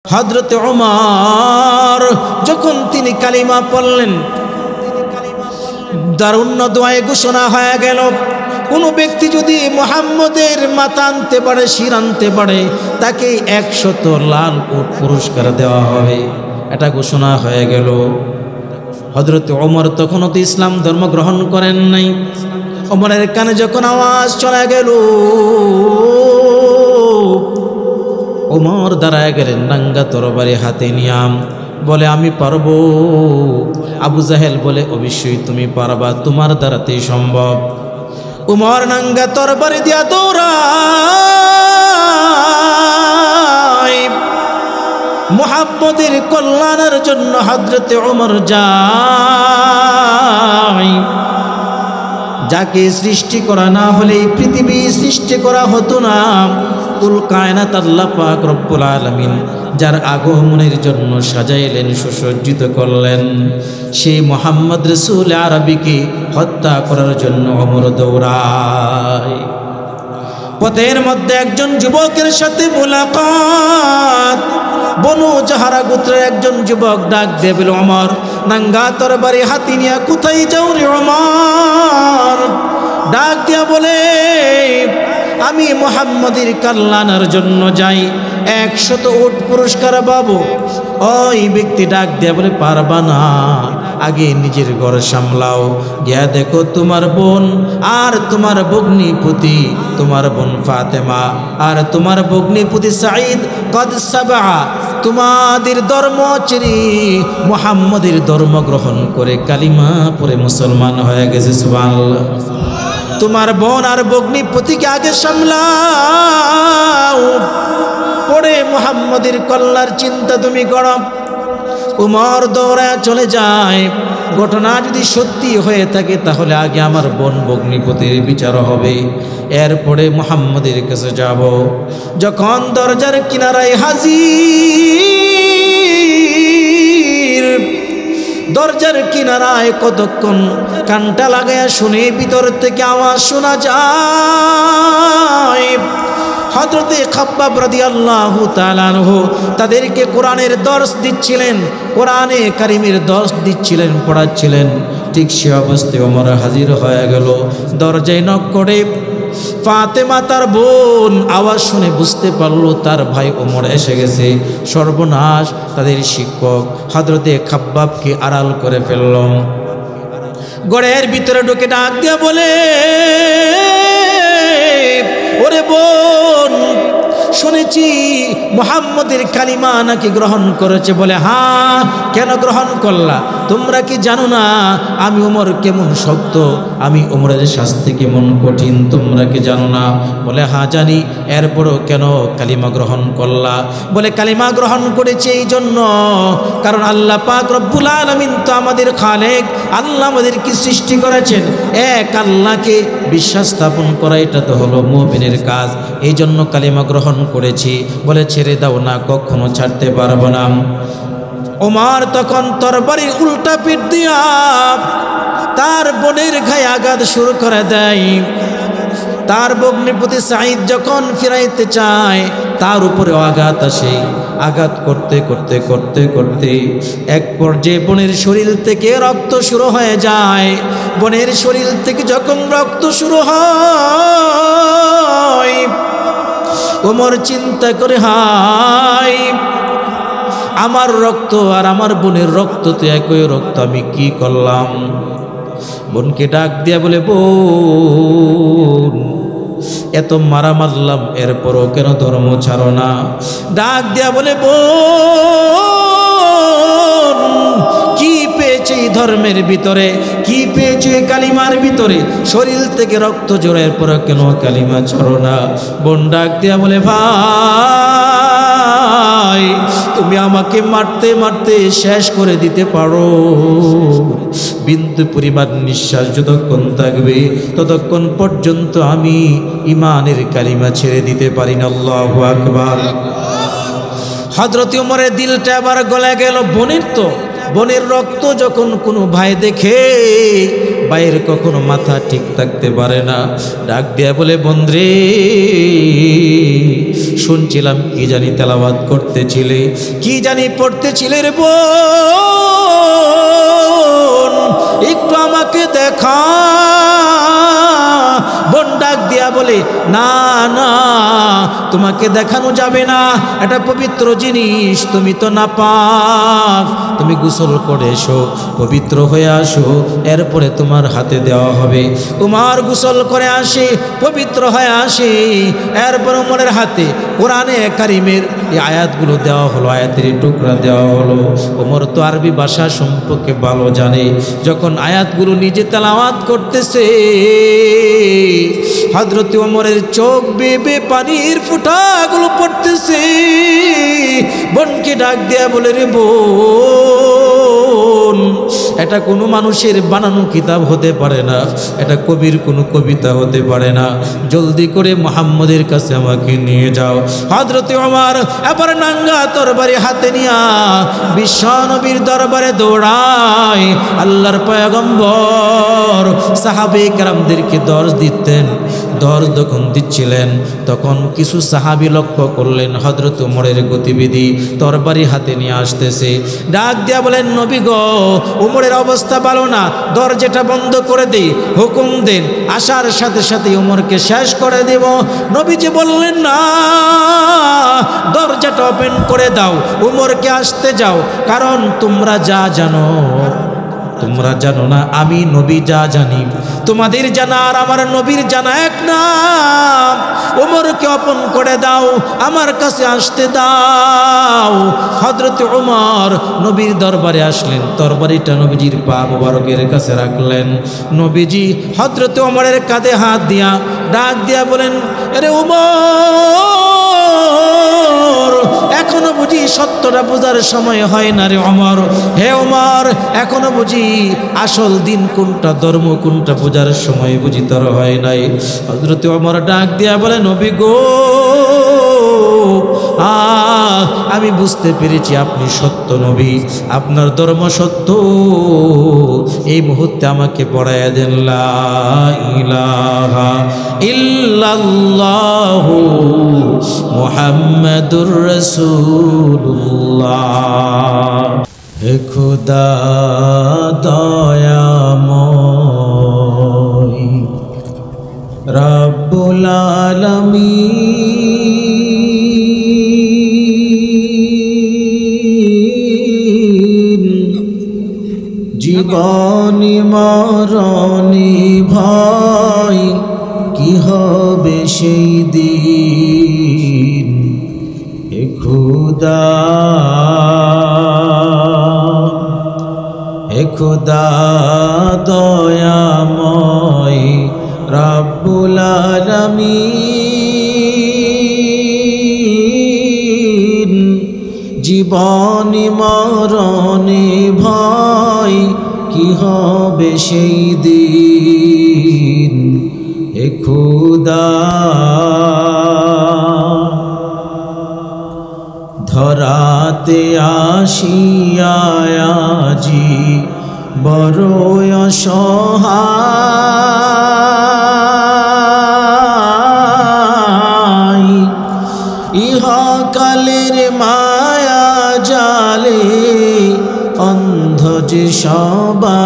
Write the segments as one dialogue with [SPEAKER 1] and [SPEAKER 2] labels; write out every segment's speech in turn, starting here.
[SPEAKER 1] হযরত ওমর যখন তিনি কালিমা পড়লেন, দারুণ দোয়ায় ঘোষণা হয়ে গেল, কোন ব্যক্তি যদি মুহাম্মদের মাথা আনতে পারে, শির আনতে পারে, তাকে 100 লাল উট পুরস্কার দেওয়া হবে। এটা ঘোষণা হয়ে গেল। হযরত ওমর তখনও তো ইসলাম ধর্ম গ্রহণ করেন নাই। ওমরের কানে যখন আওয়াজ চলে গেল, ওমর দাঁড়ায় গেলেন নাঙ্গা তরবারি হাতে নিয়াম, বলে আমি পারবো। আবু জাহেল বলে অবশ্যই তুমি পারবা, তোমার দ্বারাতেই সম্ভব। ওমর নাঙ্গা তরবারি দিয়া দৌড়ায়, মুহাম্মদের কল্যাণের জন্য হযরত ওমর যায়। যাকে সৃষ্টি করা না হলে এই পৃথিবী সৃষ্টি করা হতো না। কুল কায়নাত আল্লাহ পাক রব্বুল আলামিন যার আগমনের জন্য সাজাইলেন, সুসজ্জিত করলেন, সেই মুহাম্মদ রাসূল আরবীকে হত্যা করার জন্য ওমর দৌড়ায়। পথের মধ্যে একজন যুবকের সাথে মুলাকাত। বনু জাহারা গোত্রের একজন যুবক ডাক দিয়ে বলে, ওমর নাঙ্গা তরবারি হাতি নিয়া কোথায় যাও রে ওমর? ডাক দিয়া বলে, আমি মুহাম্মদের কল্যাণের জন্য যাই, 100 উট পুরস্কার পাবো। ওই ব্যক্তি ডাক দিয়া বলে, পারবা না, আগে নিজের ঘর সামলাও, গিয়া দেখো তোমার বোন আর তোমার ভগ্নিপতি, তোমার বোন ফাতেমা আর তোমার ভগ্নিপতি সাঈদ কদ সাবা, তোমাদের ধর্ম ছেড়ে মুহাম্মদের ধর্ম গ্রহণ করে কালিমা পড়ে মুসলমান হয়ে গেছে। সুবহানাল্লাহ। তোমার বোন আর ভগ্নিপতিকে আগে সামলাও, পরে মুহাম্মদের কল্যাণের চিন্তা তুমি করো। উমর দৌড়ায় চলে যায়। ঘটনা যদি সত্যি হয়ে থাকে তাহলে আগে আমার বোন ভগ্নিপতির বিচার হবে, এরপরে মুহাম্মদের কাছে যাব। যখন দরজার কিনারায় হাজির, দরজার কিনারায় কতক্ষণ কানটা লাগায়া শুনে ভিতর থেকে আওয়াজ শোনা যায়। হযরতে খাব্বাব রাদিয়াল্লাহু তাআলা আনহু তাদেরকে কোরআনের দর্স দিচ্ছিলেন, কোরআনে কারীমের দর্স দিচ্ছিলেন, পড়াচ্ছিলেন। ঠিক সে অবস্থায় ওমর হাজির হয়ে গেল। দরজায় নক করে ফাতেমা তার বোন আওয়াজ শুনে বুঝতে পারলো তার ভাই ওমর এসে গেছে। সর্বনাশ, তাদের শিক্ষক হযরতে খাব্বাবকে আড়াল করে ফেলল। ঘরের ভিতরে ঢুকে ডাক দিয়া বলে, ওরে বোন, শুনেছি মুহাম্মদের কালিমা নাকি গ্রহণ করেছে। বলে, হ্যাঁ, কেন গ্রহণ করলা? তোমরা কি জানো না আমি ওমর কেমন শক্ত, আমি ওমরের শাস্তি কেমন কঠিন, তোমরা কি জানো না? বলে, হ্যাঁ জানি। এরপরও কেন কালিমা গ্রহণ করলা? বলে, কালিমা গ্রহণ করেছে এই জন্য, কারণ আল্লাহ পাক রব্বুল আলামিন তো আমাদের খালেক, আল্লাহ আমাদেরকে সৃষ্টি করেছেন, এক আল্লাহকে বিশ্বাস স্থাপন করা এটা তো হলো মুমিনের কাজ, এই জন্য কালিমা গ্রহণ করেছি। বলে, ছেড়ে দাও না, কখনো ছাড়তে পারবো না। ওমর তখন তরবারি উল্টা পিঠ দিয়া তার বোনের গায়ে আঘাত শুরু করে দেয়। তার ভগ্নিপতি সাঈদ যখন ফিরাইতে চায়, তার উপরে আঘাত আসে। আঘাত করতে করতে করতে করতে এক পর্যায়ে বোনের শরীর থেকে রক্ত শুরু হয়ে যায়। বোনের শরীর থেকে যখন রক্ত শুরু হয়, ওমর চিন্তা করে, হায়, আমার রক্ত আর আমার বোনের রক্ত তো একই রক্ত, আমি কি করলাম? বোনকে ডাক দিয়া বলে, বোন, এত মারা মারলাম, এরপরও কেন ধর্ম ছাড়ো না? ডাক দিয়া বলে, বোন, কি পেয়েছে এই ধর্মের ভিতরে, কি পেয়েছে কালিমার ভিতরে? শরীর থেকে রক্ত জোরের পর কেন কালিমা ছাড়ো না? বোন ডাক দিয়া বলে, ভাই, তুমি আমাকে মারতে মারতে শেষ করে দিতে পারো, বিন্দু পরিমাণ নিঃশ্বাস যতক্ষণ থাকবে ততক্ষণ পর্যন্ত আমি ইমানের কালিমা ছেড়ে দিতে পারি না। আল্লাহু আকবার। হযরত ওমরের দিলটা আবার গলে গেল। বোনের রক্ত যখন কোনো ভাই দেখে, ভাইয়ের কখনো মাথা ঠিক থাকতে পারে না। ডাক দিয়া বলে, বন্ধুরে শুনছিলাম কি জানি তেলাওয়াত করতেছিলে, কি জানি পড়তেছিলে রে বোন, একটু আমাকে দেখা। বোন ডাক দিয়া বলে, না না, তোমাকে দেখানো যাবে না, এটা পবিত্র জিনিস, তুমি তো নাপাক, তুমি গোসল করে এসো, পবিত্র হয়ে আসো, এরপরে তোমার হাতে দেওয়া হবে। উমর গোসল করে আসে, পবিত্র হয়ে আসে, এরপর উমরের হাতে কোরআনে কারিমের এই আয়াতগুলো দেওয়া হলো, আয়াতের টুকরা দেওয়া হলো। উমর তো আরবি ভাষা সম্পর্কে ভালো জানে। যখন আয়াতগুলো নিজে তেলাওয়াত করতেছে, হযরত ওমরের চোখ বেয়ে পানির ফোঁটাগুলো পড়তেছে। বোনকে ডাক দেয়া বলে, রে বোন, এটা কোনো মানুষের বানানো কিতাব হতে পারে না, এটা কবির কোনো কবিতা হতে পারে না, জলদি করে মুহাম্মদের কাছে আমাকে নিয়ে যাও। হযরত ওমর এবার নাঙ্গা তরবারি হাতে নিয়া বিশ্ব নবীর দরবারে দৌড়ায়। আল্লাহর পয়গম্বর সাহাবে কেরামদেরকে দর্শ দিতেন। দর্শ যখন দিচ্ছিলেন তখন কিছু সাহাবী লক্ষ্য করলেন হযরত ওমরের গতিবিধি, তরবারি হাতে নিয়ে আসতেছে। ডাক দিয়া বলেন, নবী গো, ওমরের অবস্থা ভালো না, দরজাটা বন্ধ করে দিই, হুকুম দেন, আসার সাথে সাথে ওমরকে শেষ করে দেব। নবীজি বললেন, না, দরজাটা ওপেন করে দাও, ওমরকে আসতে যাও, কারণ তোমরা যা জানো, তোমরা জানো না আমি নবী যা জানি। তোমাদের জানা আর আমার নবীর জানা এক না। ওমরকে অপন করে দাও, আমার কাছে আসতে দাও। হযরত ওমর নবীর দরবারে আসলেন, তরবারিটা নবীজির পা মোবারকের কাছে রাখলেন। নবীজি হযরত ওমরের কাঁধে হাত দিয়া ডাক দিয়া বলেন, আরে ওমর, এখনো বুঝি সত্যটা বোঝার সময় হয় না রে ওমর। হে ওমর, এখনো বুঝি আসল দিন কোনটা, ধর্ম কোনটা বোঝার সময় বুঝি তোর হয় নাই। হযরত ওমর ডাক দিয়া বলে, নবী গো, আমি বুঝতে পেরেছি আপনি সত্য নবী, আপনার ধর্ম সত্য। এই মুহূর্তে আমাকে পড়াইয়া দেন লা ইলাহা ইল্লাল্লাহু মুহাম্মাদুর রাসূলুল্লাহ। হে খোদা দয়াময় রব্বুল আলামিন, জীবনী মরণী ভয় কি হবে সেই দিন। হে খোদা, হে খোদা দয়াময় রব্বুল আলামিন, জীবনী মরণে ভয় কি হবে সেই দিন। হে খোদা, ধরাতে আসিয়াজি বড় অসহায়, ইহকালের মায়া জালে অন্ধ যে সবাই।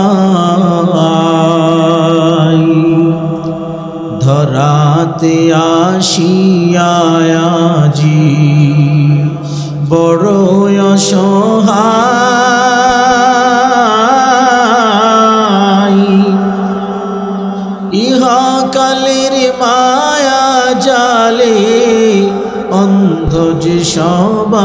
[SPEAKER 1] ধরাতে আসিয়াজি বড় অসহায়, ইহকালের মায়া জালে অন্ধ যে সবাই।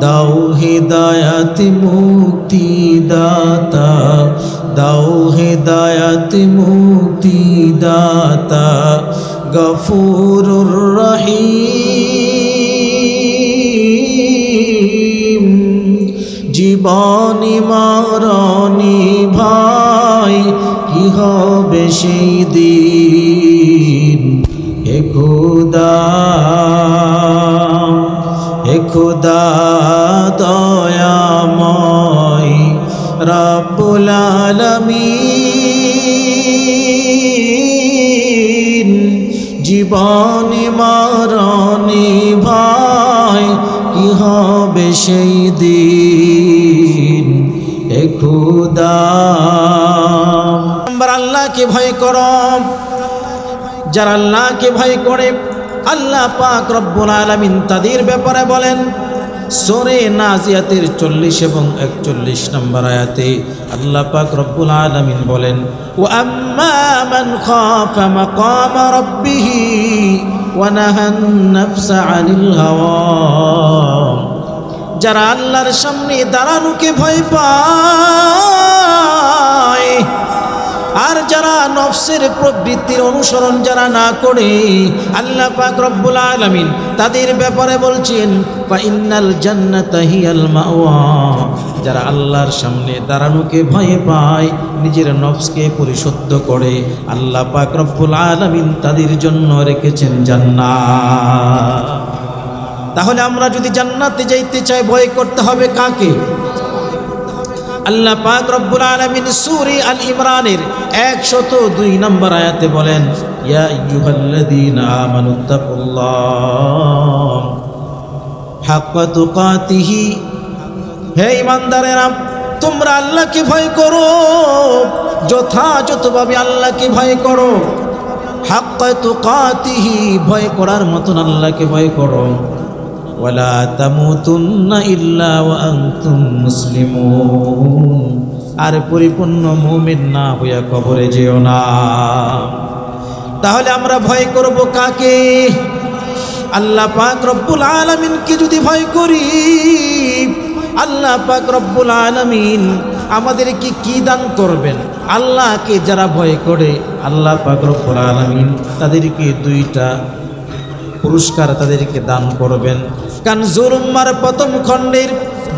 [SPEAKER 1] দাও হিদায়াত মুক্তি দাতা, দাও হিদায়াত মুক্তি দাতা, গফুরুর রহিম। জীবনী মরণী ভাই কি হবে সেই দিন। হে খোদা, হে খোদা দয়াময় রব্বুল আলামিন। জীবনে মরণে ভাই কি হবে সেই দিন, এ খোদা। আল্লাহকে ভয় করো। যারা আল্লাহকে ভয় করে আল্লাহ পাক রব্বুল আলামিন তাদের ব্যাপারে বলেন সূরা নাজিয়াতের 40 এবং 41 নম্বর আয়াতে আল্লাহ পাক রব্বুল আলামিন বলেন, ওয়া আম্মা মান খাফা মাকাম রাব্বিহ ওয়া নাহান নাফসা আনিল হাওয়া। যারা আল্লাহর সামনে দাঁড়ানোকে ভয় পায় আর যারা নফসের প্রবৃত্তির অনুসরণ যারা না করে আল্লাহ পাক রব্বুল আলামিন তাদের ব্যাপারে বলছেন ফা ইন্নাল জান্নাতা হিয়াল মাওয়া। যারা আল্লাহর সামনে দাঁড়ানোকে ভয় পায়, নিজের নফসকে পরিশুদ্ধ করে, আল্লাহ পাক রব্বুল আলামিন তাদের জন্য রেখেছেন জান্নাত। তাহলে আমরা যদি জান্নাতে যাইতে চাই ভয় করতে হবে কাকে? আল্লাহ পাক রব্বুল আলামিন সূরা আল ইমরানের 102 নম্বর আয়াতে বলেন, ইয়া আইয়ুহাল্লাযীনা আমানুত্তাকুল্লাহ হাক্কা তুকাতিহি। হে ঈমানদারেরা, তোমরা আল্লাহকে ভয় করো, যথাযথভাবে আল্লাহকে ভয় করো। হাক্কা তুকাতিহি, ভয় করার মতন আল্লাহকে ভয় করো। ওয়ালা তামুতুন্না ইল্লা ওয়া আনতুম মুসলিমুন, আর পরিপূর্ণ মুমিন না হইয়া কবরে যেও না। তাহলে আমরা ভয় করব কাকে? আল্লাহ পাক রব্বুল আলামিনকে যদি ভয় করি, আল্লাহ পাক রব্বুল আলামিন আমাদেরকে কি দান করবেন? আল্লাহকে যারা ভয় করে আল্লাহ পাক রব্বুল আলামিন তাদেরকে 2টা পুরস্কার তাদেরকে দান করবেন। কানজুল উম্মার প্রথম খণ্ডের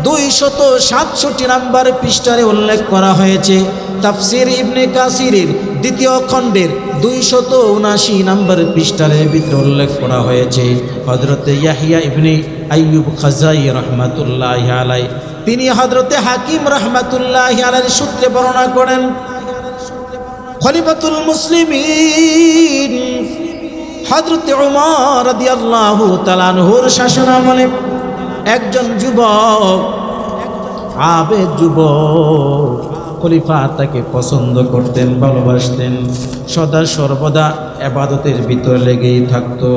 [SPEAKER 1] 267 নম্বর পৃষ্ঠারে উল্লেখ করা হয়েছে। তাফসীর ইবনে কাসিরের 2য় খণ্ডের 279 নম্বর পৃষ্ঠার ভিতরে উল্লেখ করা হয়েছে। হযরতে ইয়াহইয়া ইবনে আইয়ুব খাজাই রাহমাতুল্লাহি আলাইহি তিনি হযরতে হাকিম রাহমাতুল্লাহি আলাইহির সূত্রে বর্ণনা করেন, খলিফাতুল মুসলিমিন হযরতে উমর রাদিয়াল্লাহু তাআলা আনহুর শাসনামলে একজন যুবক, আবেদ যুবক, খলিফা তাকে পছন্দ করতেন, ভালোবাসতেন, সদা সর্বদা ইবাদতের ভিতরে লেগেই থাকতো।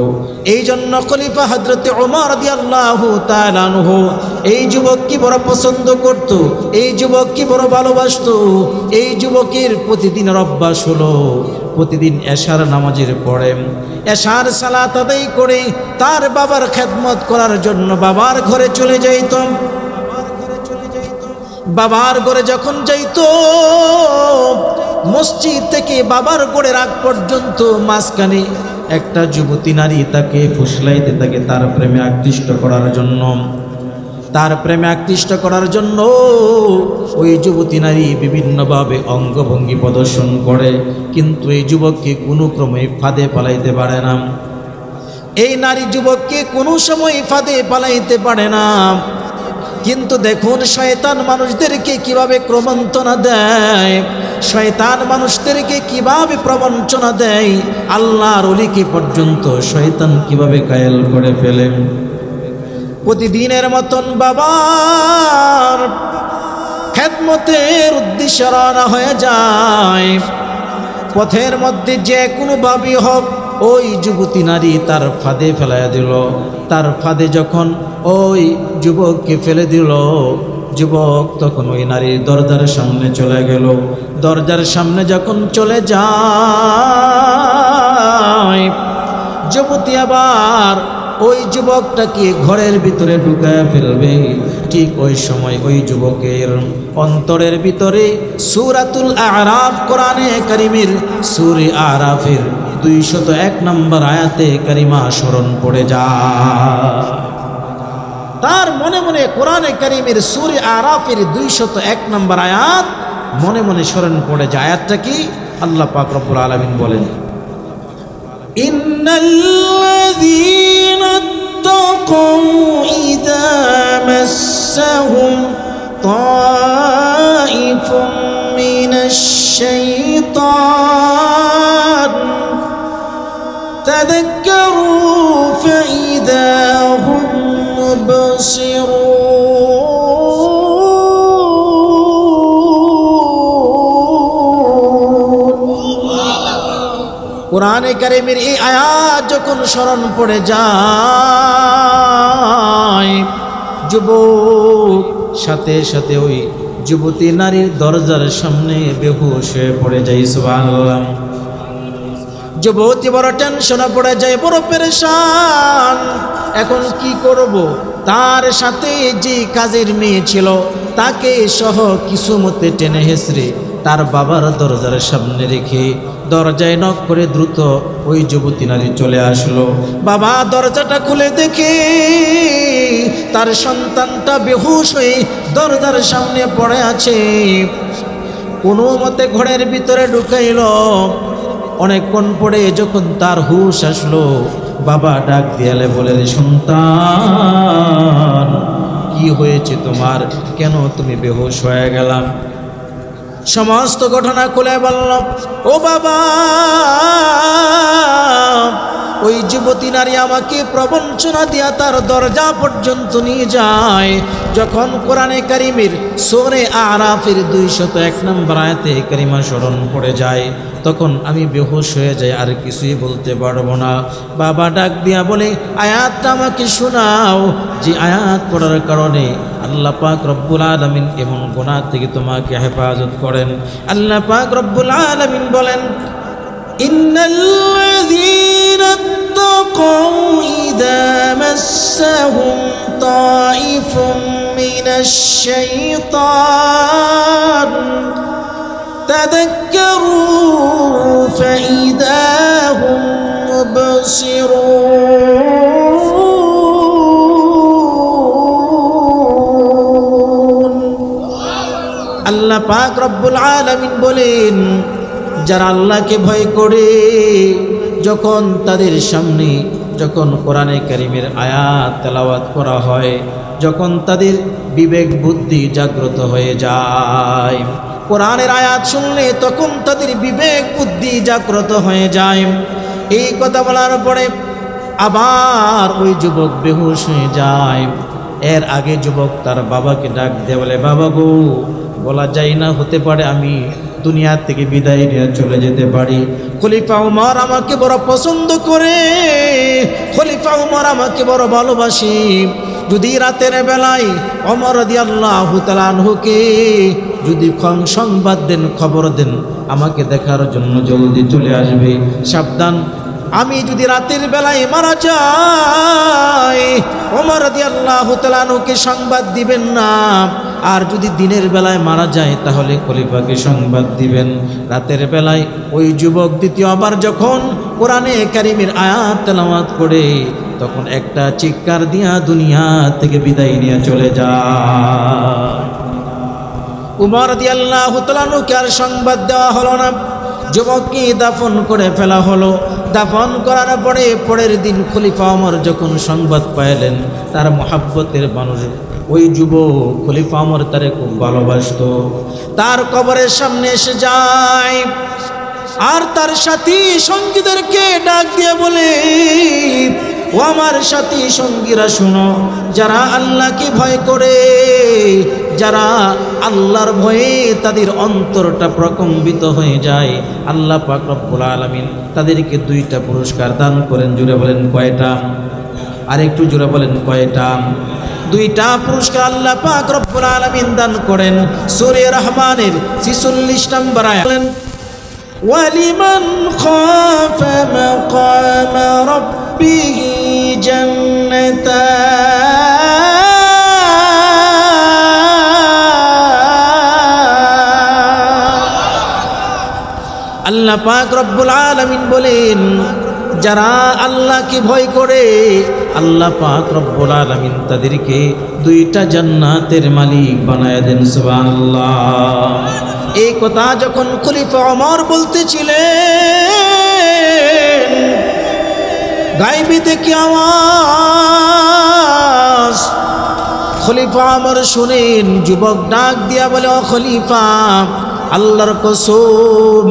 [SPEAKER 1] এই জন্য খলিফা হযরতে উমর রাদিয়াল্লাহু তাআলা আনহু এই যুবককে বড় পছন্দ করত, এই যুবককে বড় ভালোবাসতো। এই যুবকের প্রতিদিনের অভ্যাস হলো প্রতিদিন এশার নামাজের পরে এশার সালাত আদায় করে তার বাবার খেদমত করার জন্য বাবার ঘরে চলে যাইত। বাবার ঘরে যখন যাইত, মসজিদ থেকে বাবার ঘরের আগ পর্যন্ত মাঝখানে একটা যুবতী নারী তাকে ফুসলাইতে থাকে তার প্রেমে আকৃষ্ট করার জন্য। তার প্রেমে আকৃষ্ট করার জন্য ওই যুবতী নারী বিভিন্নভাবে অঙ্গভঙ্গি প্রদর্শন করে, কিন্তু এই যুবককে কোনো ক্রমে ফাঁদে পালাইতে পারে না। এই নারী যুবককে কোনো সময় ফাঁদে পালাইতে পারে না। কিন্তু দেখুন শয়তান মানুষদেরকে কিভাবে প্রবঞ্চনা দেয়, শয়তান মানুষদেরকে কিভাবে প্রবঞ্চনা দেয়, আল্লাহর ওলিকে পর্যন্ত শয়তান কিভাবে কায়েল করে ফেলে। প্রতিদিনের মতন বাবার খেদমতের উদ্দেশ্যে রওনা হয়ে যায়। পথের মধ্যে যে কোনোভাবেই হোক ওই যুবতী নারী তার ফাঁদে ফেলাইয়া দিল। তার ফাঁদে যখন ওই যুবককে ফেলে দিল, যুবক তখন ওই নারীর দরজার সামনে চলে গেল। দরজার সামনে যখন চলে যায়, যুবতী আবার ওই যুবকটাকে ঘরের ভিতরে ঢুকায় ফেলবে। ঠিক ওই সময় ওই যুবকের অন্তরের ভিতরে সূরাতুল আরাফ, কোরআনে কারীমের সূরা আরাফের 201 নম্বর আয়াতে কারিমা স্মরণ পড়ে যায়। তার মনে মনে কোরআনে কারীমের সূরা আরাফের 201 নম্বর আয়াত মনে মনে স্মরণ পড়ে যায়। আয়াতটা কি? আল্লাহ পাক রব্বুল আলামিন বলেন, ইন্নাল্লাযীনা তাকাউ ইযা মাসসাহুম তাইফুম الشيطان تذكروا فإذا هم مبصرون কোরআনে কারীমের এই আয়াত যখন স্মরণ পড়ে যায় যুবক সাথে সাথে ওই যুবতী নারীর দরজার সামনে বেহুশ হয়ে পড়ে যায়। সুবহানাল্লাহ। যুবতী বড় টেনশনে পড়ে যায়, বড় পেরেশান, এখন কি করব। তার সাথে যে কাজের মেয়ে ছিল তাকে সহ কিছু মতে টেনে হেসড়ে তার বাবার দরজার সামনে রেখে দরজায় নক করে দ্রুত ওই যুবতী নারী চলে আসলো। বাবা দরজাটা খুলে দেখে তার সন্তানটা বেহুশ হয়ে দরজার সামনে পড়ে আছে। কোনো মতে ঘরের ভিতরে ঢুকাইল। অনেকক্ষণ পরে যখন তার হুশ আসলো, বাবা ডাক দিয়ালে বলে, রে সন্তান, কি হয়েছে তোমার, কেন তুমি বেহুশ হয়ে গেলাম? সমস্ত ঘটনা খুলে বলল। ও বাবা, ওই যুবতী নারী আমাকে প্রবঞ্চনা দিয়া তার দরজা পর্যন্ত নিয়ে যায়। যখন কোরআনে কারীমের সূরা আরাফের 201 নম্বর আয়াতে কারিমা স্মরণ পড়ে যায় তখন আমি বেহুশ হয়ে যাই, আর কিছুই বলতে পারবো না। বাবা ডাক দিয়া বলে, আয়াতটা আমাকে শোনাও, যে আয়াত পড়ার কারণে আল্লাহ পাক রব্বুল আলামিন এমন গুনাহ থেকে তোমাকে হেফাজত করেন। আল্লাহ পাক রব্বুল আলামিন বলেন, ইন্নাল্লাযীনা তাকাউ ইযা মাসসাহুম তাইফুম মিনাশ শাইতান তাযাক্কারু ফাইযা হুম মুবসিরুন। আল্লাহ পাক রব্বুল আলামিন বলেন, যারা আল্লাহকে ভয় করে যখন তাদের সামনে যখন কোরআনে কারীমের আয়াত তেলাওয়াত করা হয়, যখন তাদের বিবেক বুদ্ধি জাগ্রত হয়ে যায়, কোরআনের আয়াত শুনলে তখন তাদের বিবেক বুদ্ধি জাগ্রত হয়ে যায়। এই কথা বলার পরে আবার ওই যুবক বেহুশ হয়ে যায়। এর আগে যুবক তার বাবাকে ডাক দিয়ে বলে, বাবা গো, বলা যায় না, হতে পারে আমি দুনিয়া থেকে বিদায় নিয়ে চলে যেতে পারি। খলিফা উমর আমাকে বড় পছন্দ করে, খলিফা উমর আমাকে বড় ভালোবাসে। যদি রাতের বেলায় ওমর রাদিয়াল্লাহু তাআলা আনহুকে যদি সংবাদ দেন, খবর দেন, আমাকে দেখার জন্য জলদি চলে আসবে, সাবধান, আমি যদি রাতের বেলায় মারা যাই ওমর রাদিয়াল্লাহু তাআলা আনহুকে সংবাদ দিবেন না, আর যদি দিনের বেলায় মারা যায় তাহলে খলিফাকে সংবাদ দিবেন। রাতের বেলায় ওই যুবক দ্বিতীয়বার যখন কোরআনে কারীমের আয়াত তেলাওয়াত করে তখন একটা চিৎকার দিয়া দুনিয়া থেকে বিদায় নিয়ে চলে যায়। উমর রাদিয়াল্লাহু তাআলা আনহুকে আর সংবাদ দেওয়া হলো না, যুবককে দাফন করে ফেলা হলো। দাফন করার পরে পরের দিন খলিফা ওমর যখন সংবাদ পাইলেন তার মহাব্বতের মানুষ ওই যুবক খলিফা ওমর তারে খুব ভালোবাসত, তার কবরের সামনে এসে যায় আর তার সাথী সঙ্গীদেরকে ডাক দিয়ে বলে, ও আমার সাথী সঙ্গীরা শুনো, যারা আল্লাহকে ভয় করে, যারা আল্লাহর ভয়ে তাদের অন্তরটা প্রকম্পিত হয়ে যায়, আল্লাহ পাক রব্বুল আলামিন তাদেরকে 2টা পুরস্কার দান করেন। জুড়ে বলেন কয়টা? আর একটু জুড়ে বলেন কয়টা? 2টা পুরস্কার আল্লাহ পাক রব্বুল আলামিন দান করেন। সূরা রহমানের 46 নম্বর আয়াত বলেন, ওয়ালিমান খাফা মাকাম রাব্বিহি জান্নাতান। আল্লাহ পাক রব্বুল আলামিন বলেন, যারা আল্লাহকে ভয় করে আল্লাহ পাক রব্বুল আলামিন তাদেরকে 2টা জান্নাতের মালিক বানায় দেন। সুবহানাল্লাহ। এই কথা যখন খলিফা ওমর বলতেছিলেন, গায়বী থেকে আওয়াজ খলিফা ওমর শুনেন। যুবক ডাক দিয়া বলে, ও খলিফা, আল্লাহর কসম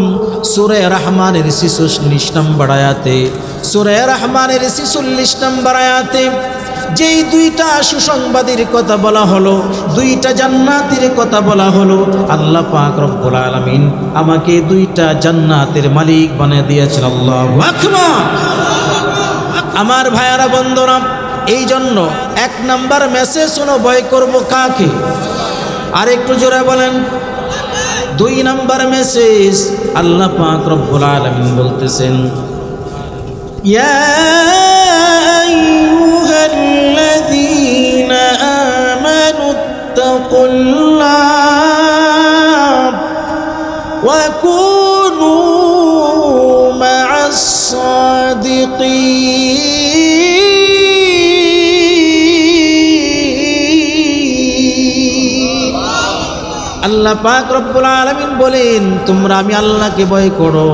[SPEAKER 1] সূরা রহমানের 46 নম্বর আয়াতে, সূরা রহমানের 46 নম্বর আয়াতে যেই দুইটা সুসংবাদের কথা বলা হলো, দুইটা জান্নাতের কথা বলা হলো, আল্লাহ পাক রব্বুল আলামিন আমাকে দুইটা জান্নাতের মালিক বানিয়ে দিয়েছেন। আল্লাহু আকবার। আমার ভাইয়ারা বন্ধুরা, এই জন্য 1 নাম্বার মেসেজ হলো ভয় করব কাকে? আর একটু জোরে বলেন। 2 নাম্বার মেসেজ আল্লাহ পাক রব্বুল আলামিন বলতেছেন, ইয়া আইয়ুহাল্লাযীনা আমানুত্তাকুল্লাহ ওয়া কুনু মা'আস সাদিকিন। আল্লাহ পাক রব্বুল আলামিন বলেন, তোমরা আমি আল্লাহকে ভয় করো।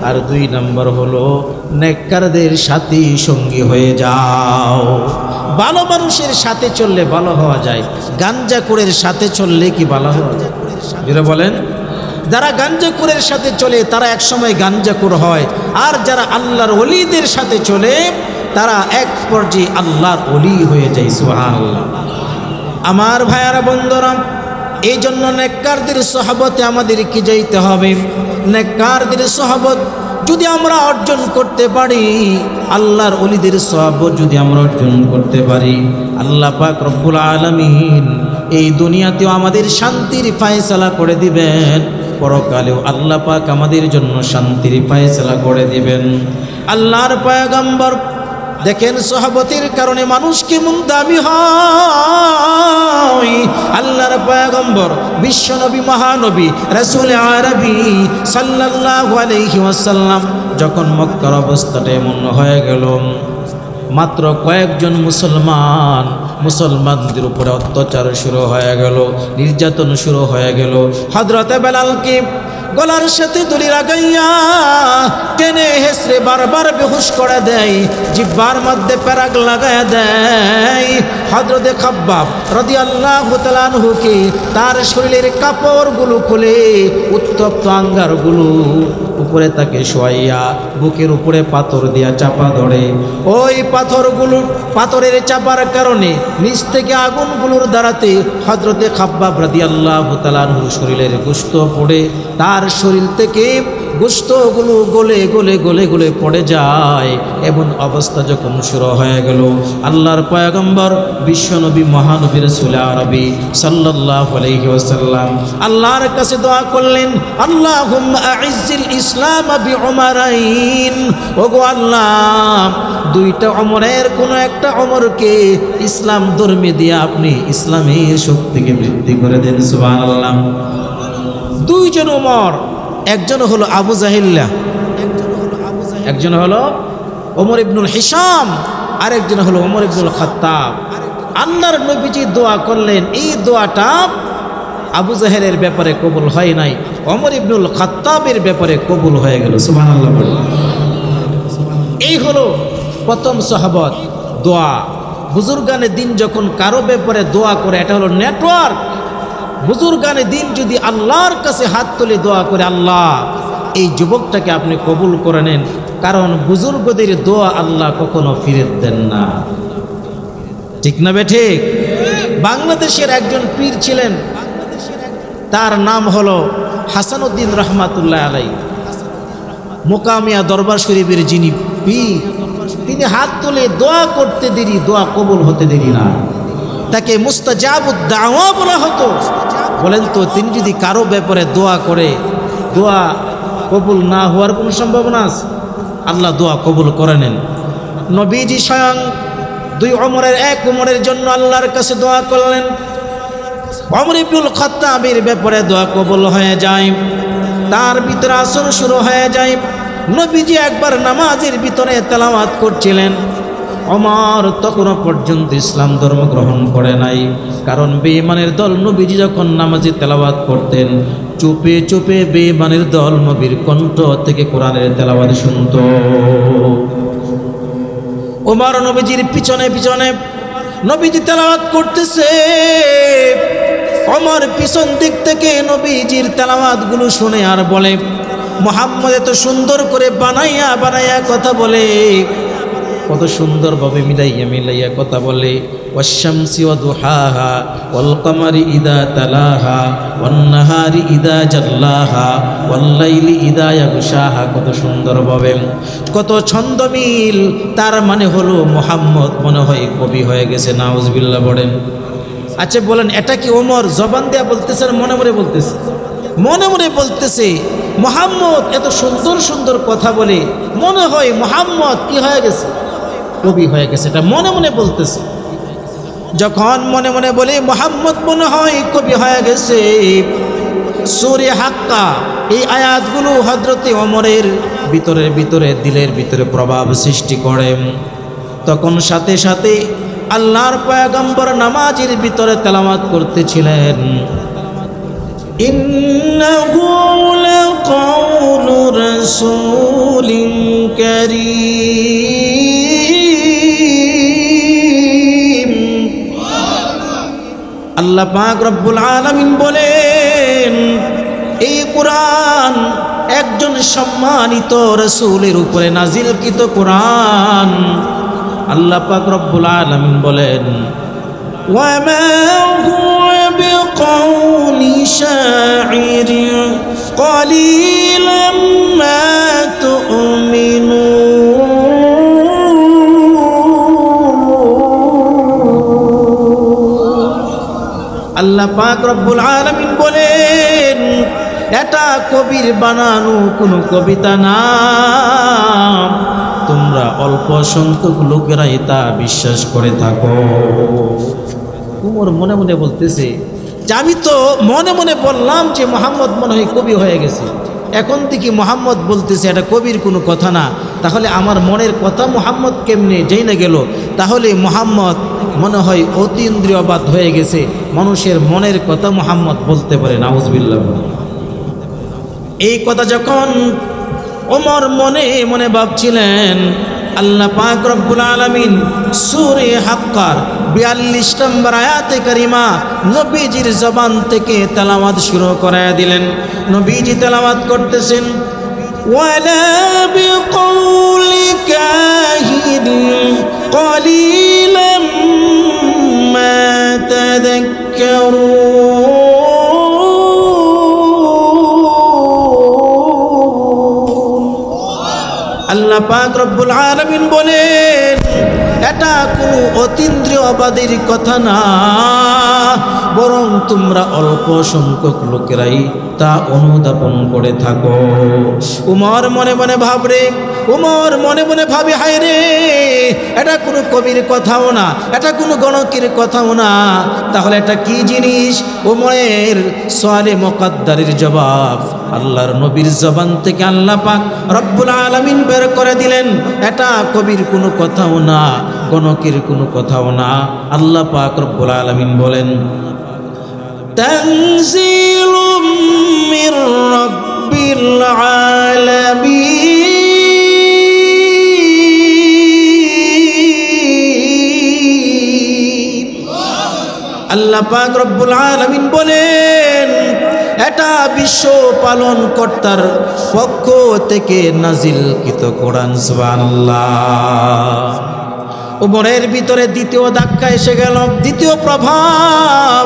[SPEAKER 1] আর 2 নম্বর হলো নেককারদের সাথী সঙ্গী হয়ে যাও। ভালো মানুষের সাথে চললে ভালো হওয়া যায়, গাঞ্জাখোরের সাথে চললে কি ভালো হওয়া যায়? যারা বলেন, যারা গাঞ্জাখোরের সাথে চলে তারা একসময় গাঞ্জাখোর হয়, আর যারা আল্লাহর ওলিদের সাথে চলে তারা এক পর্যায়ে আল্লাহর ওলি হয়ে যায়। সুবহানাল্লাহ। আমার ভাইয়ারা বন্ধুরা, এই জন্য নেককারদের সোহবতে আমাদেরকে যাইতে হবে। নেককারদের সোহবত যদি আমরা অর্জন করতে পারি, আল্লাহর ওলিদের সোহবত যদি আমরা অর্জন করতে পারি, আল্লাহ পাক রব্বুল আলামিন এই দুনিয়াতেও আমাদের শান্তির ফয়সালা করে দিবেন, পরকালেও আল্লাহ পাক আমাদের জন্য শান্তির ফয়সালা করে দিবেন। আল্লাহর পয়গম্বর দেখেন, সোহবতের কারণে মানুষ কেমন দামি হয়। আল্লাহর পয়গম্বর বিশ্বনবী মহানবী রাসূল আরবি সাল্লাল্লাহু আলাইহি ওয়াসাল্লাম যখন মক্কার অবস্থাটা এমন হয়ে গেল, মাত্র কয়েকজন মুসলমানদের উপরে অত্যাচার শুরু হয়ে গেল, নির্যাতন শুরু হয়ে গেল। হযরতে বেলালকে গলার সাথে দড়ি লাগাইয়া টেনে হেসড়ে বারবার বেহুশ করে দেয়, জিহ্বার মধ্যে প্যারাগ লাগাইয়া দেয়। হযরতে খাব্বাব রাদিয়াল্লাহু তাআলা আনহুকে তার শরীরের কাপড়গুলো খুলে উত্তপ্ত আঙ্গারগুলো উপরে তাকে শোয়াইয়া বুকের উপরে পাথর দিয়া চাপা ধরে। ওই পাথরের চাপার কারণে নিচ থেকে আগুনগুলোর দ্বারাতে হযরতে খাব্বাব রাদিয়াল্লাহু তাআলা আনহুর শরীরের গোশত পড়ে, তার শরীর থেকে গোশতগুলো গলে গলে গলে গলে পড়ে যায়। এমন অবস্থা যখন শুরু হয়ে গেল, আল্লাহর পয়গম্বর বিশ্বনবী মহানবী রাসূল আরবি সাল্লাল্লাহু আলাইহি ওয়াসাল্লাম আল্লাহর কাছে দোয়া করলেন, আল্লাহুম্মা আ'iজ্জিল ইসলাম বিউমারাইন। ওগো আল্লাহ, 2টা ওমরের কোন একটা ওমরকে ইসলাম ধর্মে দিয়ে আপনি ইসলামের শক্তিকে বৃদ্ধি করে দেন। সুবহানাল্লাহ। 2 জন ওমর, একজন হলো আবু জাহিল্লা, একজন হলো ওমর ইবনুল হিশাম, আর একজন হলো ওমর ইবনুল খাত্তাব। আল্লাহর নবীজি দোয়া করলেন, এই দোয়াটা আবু জাহেলের ব্যাপারে কবুল হয় নাই, ওমর ইবনুল খাত্তাবের ব্যাপারে কবুল হয়ে গেল। সুবহানাল্লাহ। এই হলো প্রথম সাহাবত দোয়া। বুজুর্গানে দিন যখন কারো ব্যাপারে দোয়া করে, এটা হলো নেটওয়ার্ক। বুজুর্গানে দিন যদি আল্লাহর কাছে হাত তুলে দোয়া করে, আল্লাহ এই যুবকটাকে আপনি কবুল করে নেন, কারণ বুজুর্গদের দোয়া আল্লাহ কখনো ফিরত দেন না। ঠিক না বেঠিক? বাংলাদেশের একজন পীর ছিলেন, তার নাম হলো হাসানুদ্দিন রহমাতুল্লাহ আলাইহি। মোকামিয়া দরবার শরীফের যিনি পীর, তিনি হাত তুলে দোয়া করতে দেরি, দোয়া কবুল হতে দেরি না। তাকে মুস্তাজাবুদ দাওয়া বলা হতো। বলেন তো, তিনি যদি কারো ব্যাপারে দোয়া করে, দোয়া কবুল না হওয়ার কোনো সম্ভাবনা আছে? আল্লাহ দোয়া কবুল করে নেন। নবীজি স্বয়ং 2 ওমরের, 1 ওমরের জন্য আল্লাহর কাছে দোয়া করলেন, ওমর ইবনুল খাত্তাবের ব্যাপারে দোয়া কবুল হয়ে যায়, তার ভিতরে আসর শুরু হয়ে যায়। নবীজি একবার নামাজের ভিতরে তেলাওয়াত করছিলেন, ওমর তখনও পর্যন্ত ইসলাম ধর্ম গ্রহণ করে নাই, কারণ বেঈমানের দল নবীজি যখন নামাজে তেলাওয়াত করতেন, চুপে চুপে বেঈমানের দল নবীর কণ্ঠ থেকে কোরআনের তেলাওয়াত শুনত। ওমর নবীজির পিছনে পিছনে, নবীজি তেলাওয়াত করতেছে, ওমর পিছন দিক থেকে নবীজির তেলাওয়াতগুলো শুনে আর বলে, মুহাম্মদ এত সুন্দর করে বানাইয়া বানাইয়া কথা বলে, কত সুন্দরভাবে মিলাইয়া কথা বলে। ওয়াশ-শামসি ওয়া দুহাহা ওয়াল কমারি ইদা তালাহা ওয়ান নাহারি ইদা জাল্লাহা ওয়াল লাইলি ইদা ইয়াগশাহা, কত সুন্দরভাবে, কত ছন্দ মিল। তার মানে হলো মুহাম্মদ মনে হয় কবি হয়ে গেছে। নাউজুবিল্লাহ বলেন। আচ্ছা বলেন, এটা কি ওমর জবান দেয়া বলতেছে আর মনে মনে বলতেছে? মনে মনে বলতেছে। মুহাম্মদ এত সুন্দর সুন্দর কথা বলে, মনে হয় মুহাম্মদ কি হয়ে গেছে? কবি হয়ে গেছে। এটা মনে মনে বলতেছে। যখন মনে মনে বলে মুহাম্মদ মনে হয় কবি হয়ে গেছে, সূরা হাক্কা এই আয়াতগুলো হযরতে ওমরের ভিতরে দিলের ভিতরে প্রভাব সৃষ্টি করে। তখন সাথে সাথে আল্লাহর পয়গম্বর নামাজের ভিতরে তেলাওয়াত করতেছিলেন, ইন্নাহু লাকাউলু রাসূলিন কারীম। আল্লাহ পাক রব্বুল আলামিন বলেন, এই কুরআন একজন সম্মানিত রাসূলের উপরে নাজিলকৃত কুরআন। আল্লাহ পাক রব্বুল আলামিন বলেন, ওয়া মা হুয়া বিকাউলি শাইরিন ক্বালিলাম মা তুমিনুন। আল্লাহ পাক রব্বুল আলামিন বলেন, এটা কবির বানানো কোনো কবিতা না, তোমরা অল্প সংখ্যক লোকেরাই তা বিশ্বাস করে থাকো। উমর মনে মনে বলতেছে যে আমি তো মনে মনে বললাম যে মুহাম্মদ মনে হয় কবি হয়ে গেছে, এখন থেকে মুহাম্মদ বলতেছে এটা কবির কোনো কথা না, তাহলে আমার মনের কথা মুহাম্মদ কেমনে যেই না গেল? তাহলে মুহাম্মদ মনে হয় অতীন্দ্রিয়বাদ হয়ে গেছে, মানুষের মনের কথা মুহাম্মদ বলতে পারে। নাউজুবিল্লাহ। এই কথা যখন ওমর মনে মনে ভাবছিলেন, আল্লাহ পাক রব্বুল আলামিন সূরা হাক্কার ৪২ নম্বর আয়াতে কারিমা নবীজির জবান থেকে তেলাওয়াত শুরু করে দিলেন। নবীজি তেলাওয়াত করতেছেন, ওয়ালা বিকাউলি কাহিরিন ক্বালিলাম মা তাযাক্কারুন। আল্লাহ পাক রব্বুল আলামিন বলেন, এটা কোনো অতীন্দ্রিয়বাদের কথা না, বরং তোমরা অল্প সংখ্যক লোকেরাই তা অনুধাবন করে থাকো। উমর মনে মনে ভাবরে, উমর মনে মনে ভাবে, হায় রে, এটা কোনো কবির কথাও না, এটা কোনো গণকের কথাও না, তাহলে এটা কি জিনিস? উমরের সোয়ালে মুকদ্দারের জবাব আল্লাহর নবীর জবান থেকে আল্লাহ পাক রব্বুল আলামিন বের করে দিলেন, এটা কবির কোনো কথাও না, গণকের কোনো কথাও না। আল্লাহ পাক রব্বুল আলামিন বলেন, তানজিলুম মির রাব্বিল আলামিন। আল্লাহ পাক রব্বুল আলামিন বলেন, এটা বিশ্ব পালন কর্তার পক্ষ থেকে নাজিলকৃত কোরআন। সুবহানাল্লাহ। উমরের ভিতরে দ্বিতীয় ধাক্কা এসে গেল, দ্বিতীয় প্রভাব।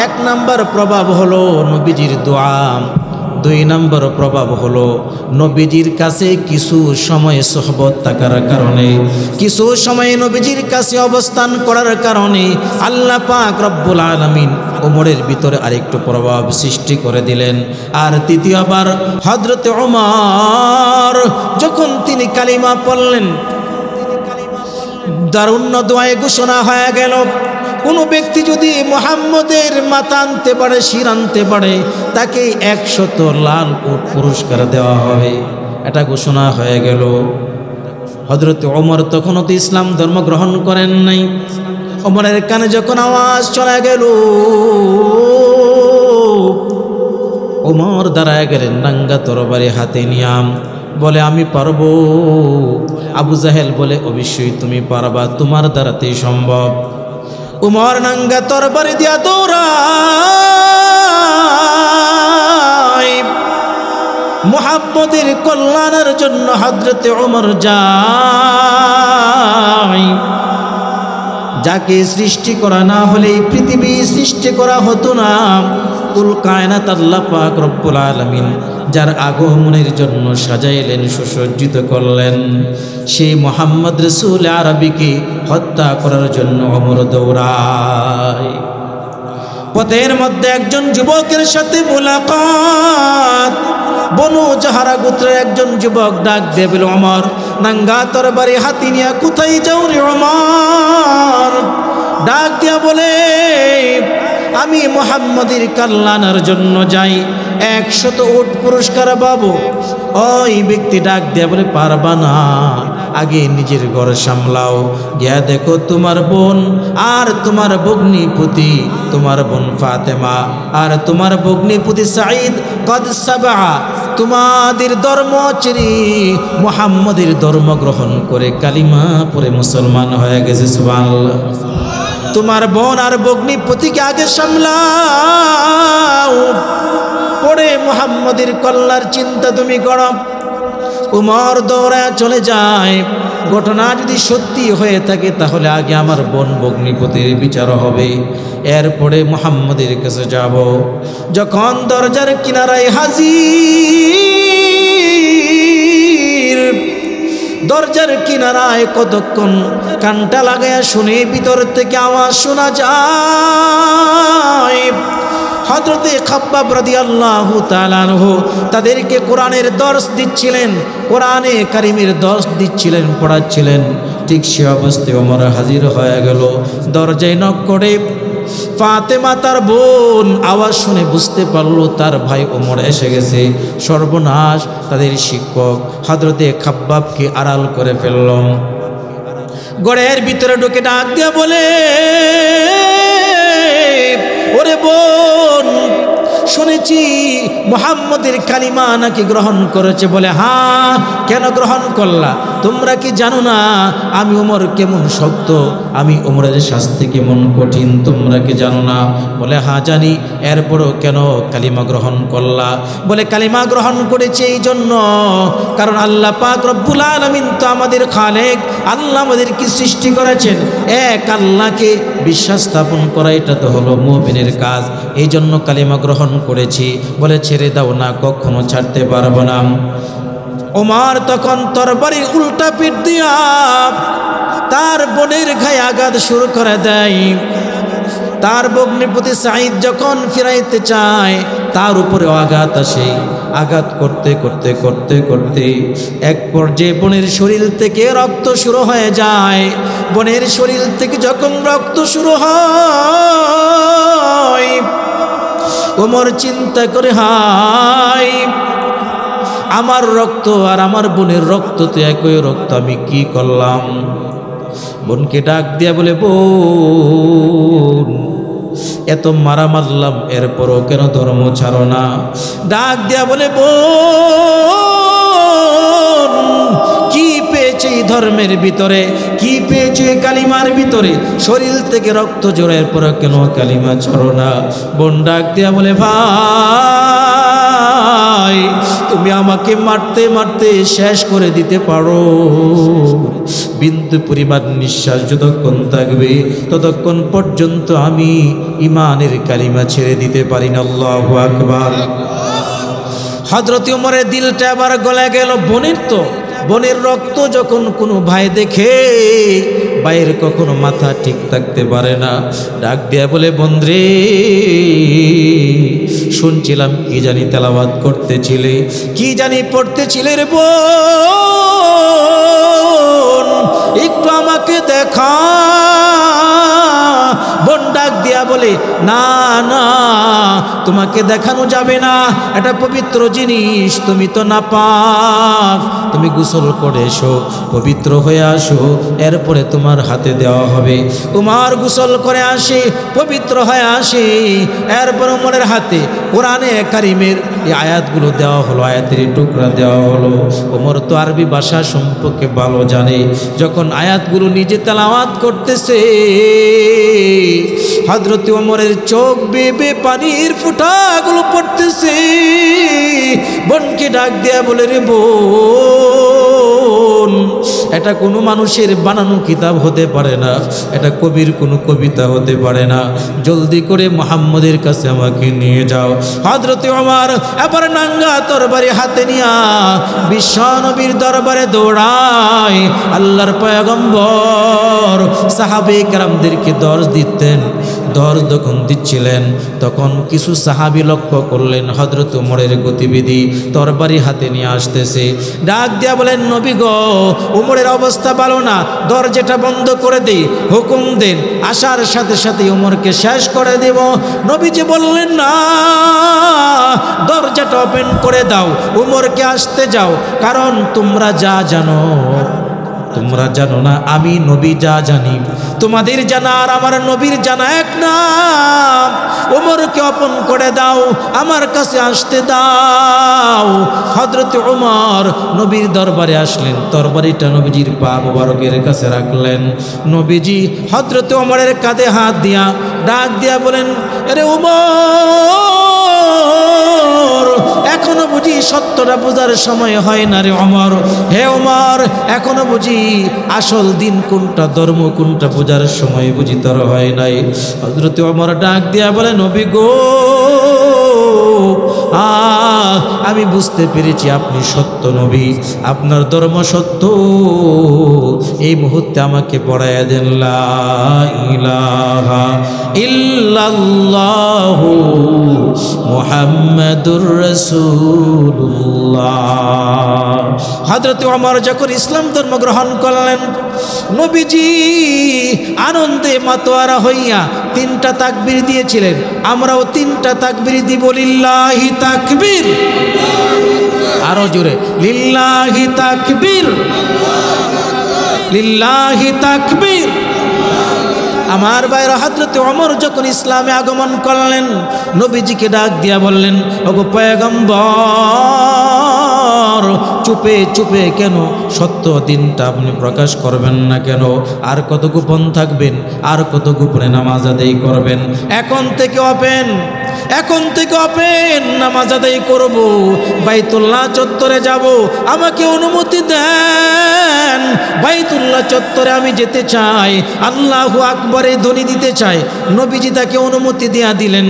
[SPEAKER 1] এক নম্বর প্রভাব হলো নবীজির দোয়া, দুই নম্বর প্রভাব হলো নবীজির কাছে কিছু সময় সোহবত থাকার কারণে, কিছু সময় নবীজির কাছে অবস্থান করার কারণে আল্লাহ পাক রব্বুল আলামিন ওমরের ভিতরে আরেকটু প্রভাব সৃষ্টি করে দিলেন। আর তৃতীয়বার হযরতে ওমর যখন তিনি কালিমা পড়লেন, দারুণ দোয়ায় ঘোষণা হয়ে গেল, কোনো ব্যক্তি যদি মুহাম্মদের মাথা আনতে পারে, শির আনতে পারে, তাকে ১০০ লাল উট পুরস্কার দেওয়া হবে। এটা ঘোষণা হয়ে গেল। হযরতে ওমর তখনও তো ইসলাম ধর্ম গ্রহণ করেন নাই। ওমরের কানে যখন আওয়াজ চলে গেল, ওমর দাঁড়ায় গেলেন নাঙ্গা তরবারি হাতে নিয়াম, বলে আমি পারবো। আবু জাহেল বলে অবশ্যই তুমি পারবা, তোমার দ্বারাতেই সম্ভব। উমর নাঙ্গা তরবারি দিয়া দৌড়ায়, মুহাম্মদের কল্যাণের জন্য হযরতে ওমর যায়। যাকে সৃষ্টি করা না হলে এই পৃথিবী সৃষ্টি করা হতো না। কুল কায়নাত আল্লাহ পাক রব্বুল আলামিন যার আগমনের জন্য সাজাইলেন, সুসজ্জিত করলেন, সেই মুহাম্মদ রাসূল আরবীকে হত্যা করার জন্য ওমর দৌড়ায়। পথের মধ্যে একজন যুবকের সাথে মুলাকাত। বনু জাহারা গোত্রের একজন যুবক ডাক দিয়ে বলে, ওমর নাঙ্গা তরবারি হাতি নিয়া কোথায় যাও রে ওমর? ডাক দিয়া বলে, আমি মুহাম্মদের কল্যাণের জন্য যাই, 100 উট পুরস্কার পাবো। ওই ব্যক্তি ডাক দিয়া বলে, পারবা না, আগে নিজের ঘর সামলাও, গিয়া দেখো তোমার বোন আর তোমার ভগ্নিপতি, তোমার বোন ফাতেমা আর তোমার ভগ্নিপতি সাঈদ কদ সাবা, তোমাদের ধর্ম ছেড়ে মুহাম্মদের ধর্ম গ্রহণ করে কালিমা পড়ে মুসলমান হয়ে গেছে। সুবহানাল্লাহ। তোমার বোন আর ভগ্নিপতিকে আগে সামলাও, পরে মুহাম্মদের কল্যাণের চিন্তা তুমি করো। উমর দৌড়ায় চলে যায়। ঘটনা যদি সত্যি হয়ে থাকে তাহলে আগে আমার বোন ভগ্নিপতির বিচার হবে, এরপরে মুহাম্মদের কাছে যাব। যখন দরজার কিনারায় হাজির, দরজার কিনারায় কতক্ষণ কানটা লাগায়া শুনে ভিতর থেকে আওয়াজ শোনা যায়। হযরতে খাব্বাব রাদিয়াল্লাহু তাআলা আনহু তাদেরকে কোরআনের দর্স দিচ্ছিলেন, কোরআনে কারিমের দর্স দিচ্ছিলেন, পড়াচ্ছিলেন। ঠিক সে অবস্থায় ওমর হাজির হয়ে গেল। দরজায় নক করে ফাতেমা তার বোন আওয়াজ শুনে বুঝতে পারলো তার ভাই ওমর এসে গেছে। সর্বনাশ, তাদের শিক্ষক হযরতে খাব্বাবকে আড়াল করে ফেলল। ঘরের ভিতরে ঢুকে ডাক দিয়া বলে, ওরে বোন, শুনেছি মুহাম্মদের কালিমা নাকি গ্রহণ করেছে। বলে, হ্যাঁ, কেন গ্রহণ করলা? তোমরা কি জানো না আমি ওমর কেমন শক্ত, আমি ওমরের শাস্তি কেমন কঠিন, তোমরা কি জানো না? বলে, হ্যাঁ জানি। এরপরও কেন কালিমা গ্রহণ করলা? বলে, কালিমা গ্রহণ করেছে এই জন্য, কারণ আল্লাহ পাক রব্বুল আলামিন তো আমাদের খালেক, আল্লাহ আমাদেরকে সৃষ্টি করেছেন, এক আল্লাহকে বিশ্বাস স্থাপন করা এটা তো হলো মুমিনের কাজ, এই জন্য কালিমা গ্রহণ করেছি। বলে, ছেড়ে দাও না, কখনো ছাড়তে পারবো না। ওমর তখন তরবারি উল্টা পিঠ দিয়া তার বোনের গায়ে আঘাত শুরু করে দেয়। তার ভগ্নিপতি সাঈদ যখন ফিরাইতে চায় তার উপরে আঘাত আসে। আঘাত করতে করতে করতে করতে এক পর্যায়ে বোনের শরীর থেকে রক্ত শুরু হয়ে যায়। বোনের শরীর থেকে যখন রক্ত শুরু হয়, ওমর চিন্তা করে, হায়, আমার রক্ত আর আমার বোনের রক্ত তো একই রক্ত, আমি কি করলাম? বোনকে ডাক দিয়া বলে, বোন, এত মারা মারলাম, এরপরও কেন ধর্ম ছাড়ো না? ডাক দিয়া বলে, বোন, কি পেয়েছে এই ধর্মের ভিতরে, কি পেয়েছে কালিমার ভিতরে? শরীর থেকে রক্ত জোরের পর কেন কালিমা ছাড়ো না? বোন ডাক দিয়া বলে, ভাই, তুমি আমাকে মারতে মারতে শেষ করে দিতে পারো, বিন্দু পরিমাণ নিঃশ্বাস যতক্ষণ থাকবে ততক্ষণ পর্যন্ত আমি ইমানের কালিমা ছেড়ে দিতে পারি না। আল্লাহু আকবার। হযরত ওমরের দিলটা আবার গলে গেল। বোনের রক্ত যখন কোনো ভাই দেখে, ভাইয়ের কখনো মাথা ঠিক থাকতে পারে না। ডাক দিয়া বলে, বন্ধুরে, শুনছিলাম কি জানি তেলাওয়াত করতেছিলে, কি জানি পড়তেছিলে রে বোন, একটু আমাকে দেখা। বোন ডাক দিয়া বলে, না না, তোমাকে দেখানো যাবে না, এটা পবিত্র জিনিস, তুমি তো নাপাক, তুমি গোসল করে এসো, পবিত্র হয়ে আসো, এরপরে তোমার হাতে দেওয়া হবে। উমর গোসল করে আসে, পবিত্র হয়ে আসে, এরপর উমরের হাতে কোরআনে কারিমের এই আয়াতগুলো দেওয়া হলো, আয়াতের টুকরা দেওয়া হলো। উমর তো আরবি ভাষা সম্পর্কে ভালো জানে। যখন আয়াতগুলো নিজে তেলাওয়াত করতেছে, হযরত ওমরের চোখ বেয়ে পানির ফোঁটাগুলো পড়তেছে। বোনকে ডাক দিয়া বলে, রে বোন, এটা কোনো মানুষের বানানো কিতাব হতে পারে না, এটা কবির কোনো কবিতা হতে পারে না, জলদি করে মুহাম্মদের কাছে আমাকে নিয়ে যাও। হযরত ওমর এবার নাঙ্গা তরবারি হাতে নিয়া বিশ্ব নবীর দরবারে দৌড়ায়। আল্লাহর পয়গম্বর সাহাবে কেরামদেরকে দর্শ দিতেন। দর্শ যখন দিচ্ছিলেন তখন কিছু সাহাবী লক্ষ্য করলেন হযরত ওমরের গতিবিধি, তরবারি হাতে নিয়ে আসতেছে। ডাক দিয়া বলেন, নবী গো, ওমরের অবস্থা ভালো না, দরজাটা বন্ধ করে দিই, হুকুম দেন, আসার সাথে সাথে ওমরকে শেষ করে দেব। নবীজি বললেন, না, দরজাটা ওপেন করে দাও, ওমরকে আসতে যাও, কারণ তোমরা যা জানো, তোমরা জানো না আমি নবী যা জানি। তোমাদের জানা আর আমার নবীর জানা এক না। ওমরকে ওপেন করে দাও, আমার কাছে আসতে দাও। হযরত ওমর নবীর দরবারে আসলেন, তরবারিটা নবীজির পা মোবারকের কাছে রাখলেন। নবীজি হযরত ওমরের কাঁধে হাত দিয়া ডাক দিয়া বলেন, আরে ওমর, এখনো বুঝি সত্যটা বোঝার সময় হয় না রে ওমর। হে ওমর, এখনো বুঝি আসল দিন কোনটা, ধর্ম কোনটা বোঝার সময় বুঝি তোর হয় নাই। হযরত ওমর ডাক দিয়া বলে, নবী গো, আমি বুঝতে পেরেছি আপনি সত্য নবী, আপনার ধর্ম সত্য। এই মুহূর্তে আমাকে পড়াইয়া দেন লা ইলাহা ইল্লাল্লাহু মুহাম্মাদুর রাসূলুল্লাহ। হযরত ওমর যখন ইসলাম ধর্ম গ্রহণ করলেন, নবীজি আনন্দে মাতোয়ারা হইয়া 3টা তাকবীর দিয়েছিলেন। আমরাও 3টা তাকবীর দিব, লিল্লাহি তাকবীর, আরো জোরে, লিল্লাহি তাকবীর, লিল্লাহি তাকবীর। আমার ভাইরা, হযরত ওমর যখন ইসলামে আগমন করলেন, নবীজিকে ডাক দিয়া বললেন, ওগো পয়গম্বর, চুপে চুপে কেন সত্য দিনটা আপনি প্রকাশ করবেন না কেন? আর কত গোপন থাকবেন, আর কত গোপনে নামাজ আদায় করবেন? এখন থেকে ওপেন নামাজ আদায় করব, বাইতুল্লাহ চত্বরে যাব, আমাকে অনুমতি দেন। বাইতুল্লাহ চত্বরে আমি যেতে চাই, আল্লাহু আকবরে ধ্বনি দিতে চাই। নবীজি তাকে অনুমতি দিয়া দিলেন।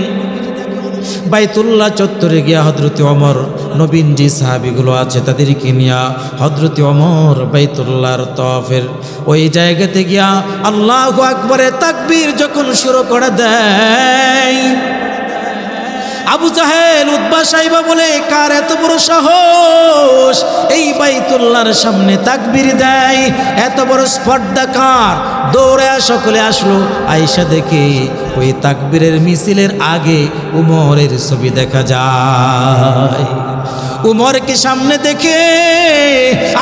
[SPEAKER 1] বাইতুল্লাহ চত্বরে গিয়া হযরত ওমর, নবীন যে সাহাবীগুলো আছে তাদেরকে নিয়া হযরত ওমর বাইতুল্লাহর তওয়াফের ওই জায়গাতে গিয়া আল্লাহু আকবরে তাকবীর যখন শুরু করে দেয়, আবু জাহেল, উতবা, সাইবা বলে, কার এত বড় সাহস এই বাইতুল্লাহর সামনে তাকবীর দেয়? এত বড় স্পর্ধা কার? দৌড়ে সকলে আসলো। আয়েশা দেখে ওই তাকবীরের মিছিলের আগে উমরের ছবি দেখা যায়। উমরকে সামনে দেখে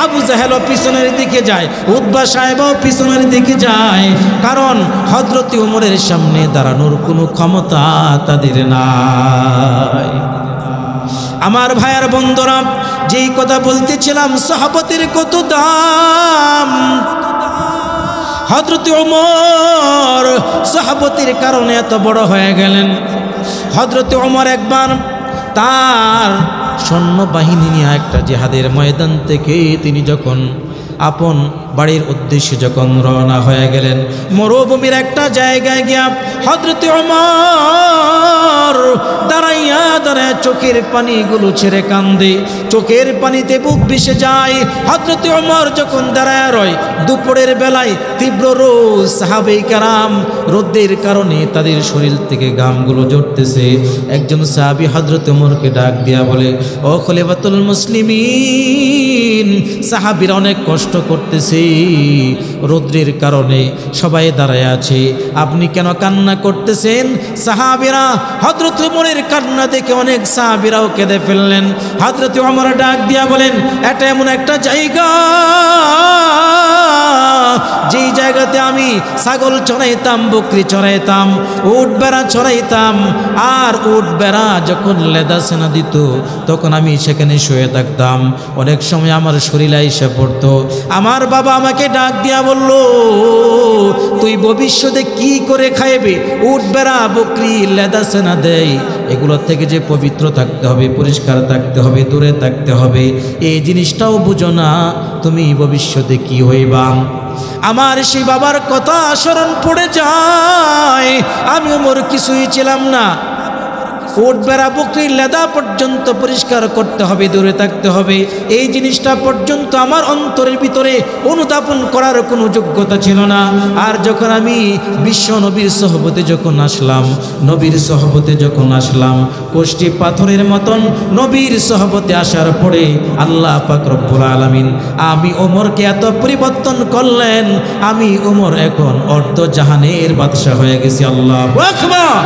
[SPEAKER 1] আবু জাহেলও পিছনের দিকে যায়, উতবা সাহেবও পিছনের দিকে যায়, কারণ হযরত উমরের সামনে দাঁড়ানোর কোনো ক্ষমতা তাদের নাই। আমার ভাইয়ার বন্ধুরা, যেই কথা বলতেছিলাম, সাহাবাদের কত দাম। হযরত ওমর সাহাবতের কারণে এত বড় হয়ে গেলেন। হযরত ওমর একবার তার সৈন্যবাহিনী নিয়ে একটা জিহাদের ময়দান থেকে তিনি যখন আপন বাড়ির উদ্দেশ্যে যখন রওনা হয়ে গেলেন, মরুভূমির একটা জায়গায় গিয়া হযরত ওমর দাঁড়াইয়া দাঁড়াইয়া চোখের পানিগুলো ছেড়ে কান্দে, চোখের পানিতে বুক ভেসে যায়। হযরত ওমর যখন দাঁড়ায় রয়, দুপুরের বেলায় তীব্র রোদ, সাহাবে কেরাম রোদের কারণে তাদের শরীর থেকে ঘামগুলো ঝরতেছে। একজন সাহাবী হযরত ওমরকে ডাক দিয়া বলে, ও খলিফাতুল মুসলিমিন, সাহাবীরা অনেক কষ্ট করতেছে, রৌদ্রের কারণে সবাই দাঁড়ায় আছে, আপনি কেন কান্না করতেছেন? সাহাবীরা হযরত ওমরের কান্না দেখে অনেক সাহাবীরাও কেঁদে ফেললেন। হযরত ওমর ডাক দিয়া বলেন, এটা এমন একটা জায়গা যেই জায়গাতে আমি ছাগল চড়াইতাম, বকরি চড়াইতাম, উট বেড়া চড়াইতাম, আর উট বেড়া যখন লেদা সেনা দিত তখন আমি সেখানে শুয়ে থাকতাম। অনেক সময় আমার শরীরে এসে পড়তো। আমার বাবা আমাকে ডাক দিয়া বলতো, বলল, তুই ভবিষ্যতে কি করে খাইবে? উট বেড়া বকরি লেদা সেনা দেয়, এগুলোর থেকে যে পবিত্র থাকতে হবে, পরিষ্কার থাকতে হবে, দূরে থাকতে হবে, এই জিনিসটাও বুঝো না, তুমি ভবিষ্যতে কি হইবা? আমার সেই বাবার কথা স্মরণ পড়ে যায়। আমি ওমর কিছুই ছিলাম না, উট বেড়া বকরি লেদা পর্যন্ত পরিষ্কার করতে হবে, দূরে থাকতে হবে, এই জিনিসটা পর্যন্ত আমার অন্তরের ভিতরে অনুধাবন করার কোনো যোগ্যতা ছিল না। আর যখন আমি বিশ্ব নবীর সহবতে যখন আসলাম, নবীর সহবতে যখন আসলাম, কোষ্ঠী পাথরের মতন নবীর সহবতে আসার পরে আল্লাহ পাক রব্বুল আলামিন আমি ওমরকে এত পরিবর্তন করলেন, আমি ওমর এখন অর্ধ জাহানের বাদশা হয়ে গেছি। আল্লাহু আকবার।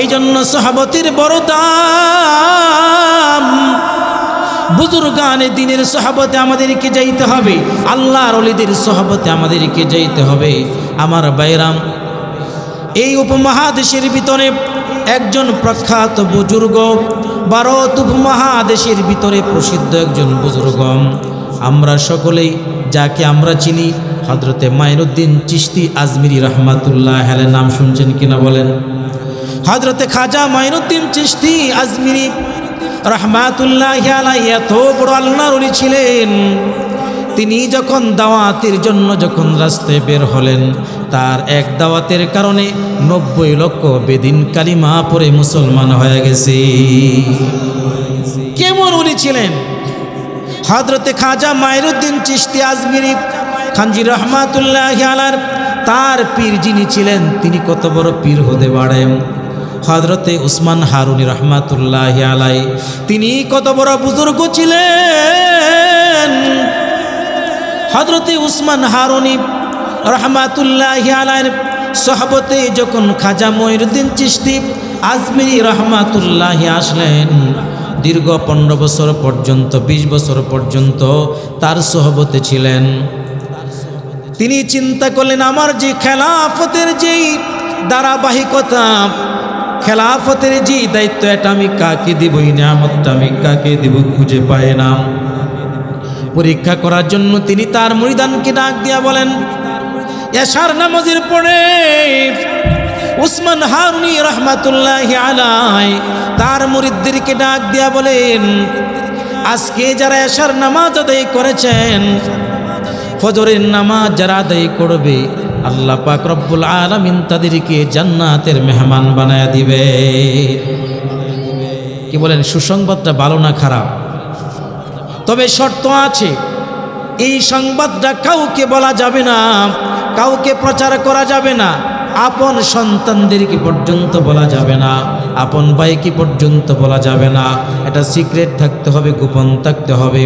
[SPEAKER 1] এই জন্য সাহাবতীর বড় দাম। বুজুর্গানে দিনের সাহাবতে আমাদেরকে যাইতে হবে, আল্লাহর ওলিদের সাহাবতে আমাদেরকে যাইতে হবে। আমার বাইরাম, এই উপমহাদেশের ভিতরে একজন প্রখ্যাত বুজুর্গ, ভারত উপমহাদেশের ভিতরে প্রসিদ্ধ একজন বুজুর্গ, আমরা সকলেই যাকে আমরা চিনি, হযরতে মাইনুদ্দিন চিশতি আজমিরি রহমাতুল্লাহ আলাইহি। নাম শুনছেন কিনা বলেন? হযরতে খাজা মাইনুদ্দিন চিশতি আজমিরি রহমাতুল্লাহি আলাইহি এত বড় আল্লাহর ওলি ছিলেন। তিনি যখন দাওয়াতের জন্য যখন রাস্তায় বের হলেন, তার এক দাওয়াতের কারণে 90 লক্ষ বেদিন কালিমা পড়ে মুসলমান হয়ে গেছে। কেমন ওলি ছিলেন হযরতে খাজা মাইনুদ্দিন চিশতি আজমিরি খানজি রহমাতুল্লাহি আলাইহি। তার পীর যিনি ছিলেন, তিনি কত বড় পীর হতে পারেন? হযরতে উসমান হারুনি রহমাতুল্লাহি আলাইহি, তিনি কত বড় বুজুর্গ ছিলেন। হযরতে উসমান হারুনি রহমাতুল্লাহি আলাইহির সহবতে যখন খাজা মঈনুদ্দিন চিশতি আজমিরি রহমাতুল্লাহি আসলেন, দীর্ঘ 15 বছর পর্যন্ত, 20 বছর পর্যন্ত তার সহবতে ছিলেন। তিনি চিন্তা করলেন, আমার যে খেলাফতের যেই ধারাবাহিকতা, খেলাফতের যে দায়িত্ব, এটা আমি কাকে দিব? এই নিয়ামতটা আমি কাকে দিব? খুঁজে পায় না। পরীক্ষা করার জন্য তিনি তার মুরিদানকে ডাক দিয়া বলেন, এশার নামাজের পরে উসমান হারুনি রহমাতুল্লাহি আলাইহি তার মুরিদদেরকে ডাক দিয়া বলেন, আজকে যারা এশার নামাজ আদায় করেছেন, ফজরের নামাজ যারা আদায় করবে, আল্লাহ পাক রব্বুল আলামিন তাদেরকে জান্নাতের মেহমান বানায়া দিবে। কি বলেন? সুসংবাদটা ভালো না খারাপ? তবে শর্ত আছে, এই সংবাদটা কাউকে বলা যাবে না, কাউকে প্রচার করা যাবে না, আপন সন্তানদেরকে পর্যন্ত বলা যাবে না, আপন ভাইকে পর্যন্ত বলা যাবে না। এটা সিক্রেট থাকতে হবে, গোপন থাকতে হবে।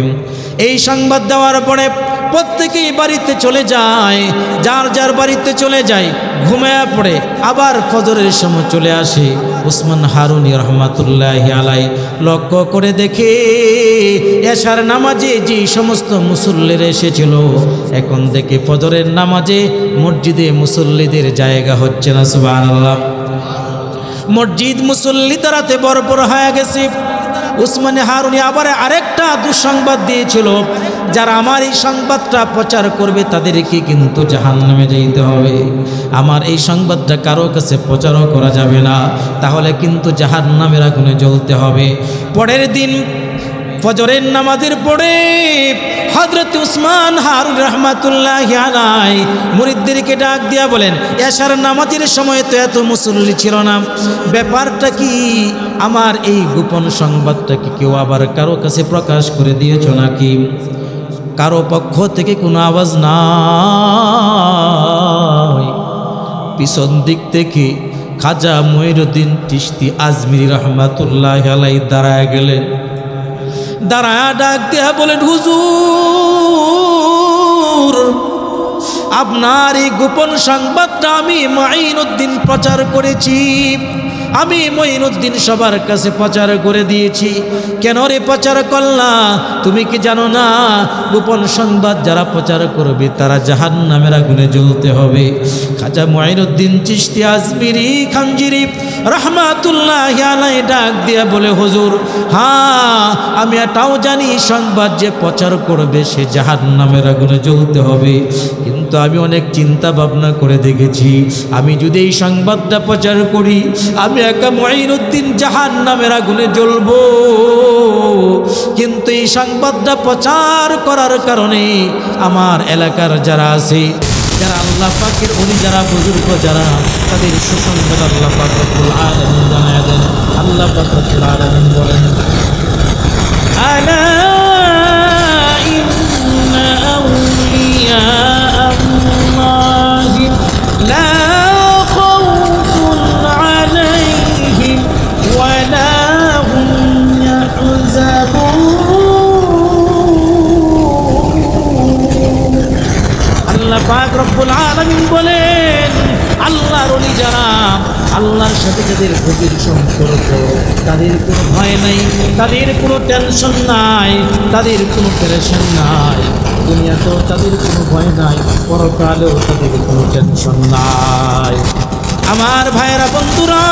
[SPEAKER 1] এই সংবাদ দেওয়ার পরে প্রত্যেকেই বাড়িতে চলে যায়, যার যার বাড়িতে চলে যায়, ঘুমায়া পড়ে। আবার ফজরের সময় চলে আসে উসমান হারুনি রহমাতুল্লাহি আলাইহি, লক্ষ্য করে দেখে এশার নামাজে যে সমস্ত মুসল্লিরা এসেছিল, এখন দেখে ফজরের নামাজে মসজিদে মুসল্লিদের জায়গা হচ্ছে না। সুবহানাল্লাহ। মসজিদ মুসল্লি তারাতে ভরপুর হয়ে গেছে। উসমান হারুনি আবার আরেকটা দুঃসংবাদ দিয়েছিল, যারা আমার এই সংবাদটা প্রচার করবে তাদেরকে কিন্তু জাহান্নামে যেতে হবে। আমার এই সংবাদটা কারো কাছে প্রচারও করা যাবে না, তাহলে কিন্তু জাহান্নামের আগুনে জ্বলতে হবে। পরের দিন ফজরের নামাজের পরে হযরত উসমান হারুন রহমাতুল্লাহি আলাইহি মুরিদদেরকে ডাক দিয়া বলেন, এশার নামাজের সময় তো এত মুসল্লি ছিল না, ব্যাপারটা কি? আমার এই গোপন সংবাদটা কি কেউ আবার কারো কাছে প্রকাশ করে দিয়েছো নাকি? কারো পক্ষ থেকে কোনো আওয়াজ নাই। পিছন দিক থেকে খাজা মঈনুদ্দিন চিশতি আজমিরি রহমাতুল্লাহি আলাইহি দাঁড়ায় গেলেন। দাঁড়ায় ডাক দিয়া বলেন, হুজুর, আপনার এই গোপন সংবাদটা আমি মঈনুদ্দিন প্রচার করেছি, আমি মঈনুদ্দিন সবার কাছে প্রচার করে দিয়েছি। কেন রে প্রচার করলা? তুমি কি জানো না, গোপন সংবাদ যারা প্রচার করবে তারা জাহান্নামের আগুনে জ্বলতে হবে। খাজা মঈনুদ্দিন চিশতি আজমিরি খানজিরি রাহমাতুল্লাহি আলাইহি ডাক দিয়া বলে, হুজুর হ্যাঁ আমি এটাও জানি সংবাদ যে প্রচার করবে সে জাহান্নামের আগুনে জ্বলতে হবে, কিন্তু আমি অনেক চিন্তা ভাবনা করে দেখেছি আমি যদি এই সংবাদটা প্রচার করি আমি একা মুঈনুদ্দিন জাহান্নামের আগুনে জ্বলবো, কিন্তু এই সংবাদটা প্রচার করার কারণে আমার এলাকার যারা আছে, যারা আল্লাহ পাকের ওলি, যারা বুজুর্গ যারা, তাদের সুসংবাদ আল্লাহ পাক রব্বুল আলামিন জানায় দেন। আল্লাহ পাক রব্বুল আলামিন বলেন, আলা ইন্না আউলিয়া আল্লাহি লা খাউফুন আলাইহিম ওয়া লা হুম ইয়াহজানুন। আল্লাহ পাক রব্বুল আলামিন বলেন, আল্লাহর ওলি যারা, আল্লাহর সাথে যাদের গভীর সম্পর্ক, তাদের কোনো ভয় নাই, তাদের কোনো টেনশন নাই, তাদের কোনো পেরেশান নাই, দুনিয়াতেও তাদের কোনো ভয় নাই, পরকালেও তাদের কোনো টেনশন নাই। আমার ভাইয়েরা বন্ধুরা,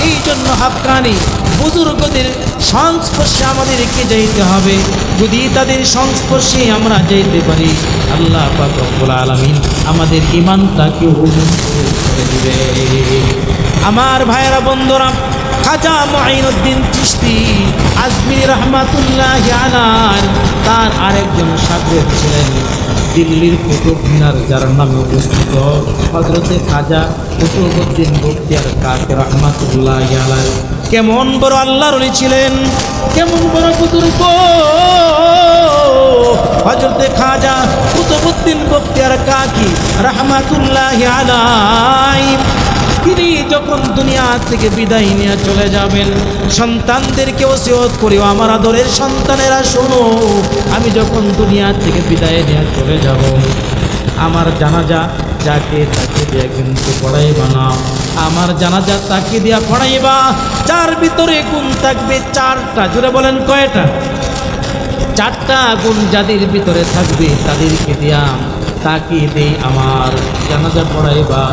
[SPEAKER 1] এই জন্য হাক্কানি বুজুর্গদের সংস্পর্শে আমাদেরকে যাইতে হবে। যদি তাদের সংস্পর্শে আমরা যাইতে পারি আল্লাহ পাক রব্বুল আলামিন আমাদের ঈমানটাকে উন্নত করে দিবে। আমার ভাইয়েরা বন্ধুরা, খাজা মুঈনুদ্দিন চিশতি আজমিরি রাহমাতুল্লাহি আলাইহি তার আরেকজন শাগরেদ ছিলেন দিল্লির কুতুব মিনার, যার নামে উপস্থিত হযরতে খাজা কুতুবউদ্দিন বখতিয়ার কাকি রাহমাতুল্লাহি আলাইহি। কেমন বড় আল্লাহর ওলি ছিলেন, কেমন বড় বুজুর্গ হযরতে খাজা কুতুবউদ্দিন বখতিয়ার কাকি রাহমাতুল্লাহি আলাইহি। তিনি যখন দুনিয়া থেকে বিদায় নিয়ে চলে যাবেন, সন্তানদেরকে ওসিয়ত করিও, আমার আদরের সন্তানেরা শোনো, আমি যখন দুনিয়া থেকে বিদায় নিয়ে চলে যাব, আমার জানাজা যাকে তাকে দিয়ে কিন্তু পড়াইবা না, আমার জানাজা তাকে দিয়া পড়াইবা যার ভিতরে গুণ থাকবে চারটা। জোরে বলেন কয়টা? চারটা গুণ যাদের ভিতরে থাকবে তাদেরকে দিয়া তাকে দেই আমার জানাজা পড়াইবা।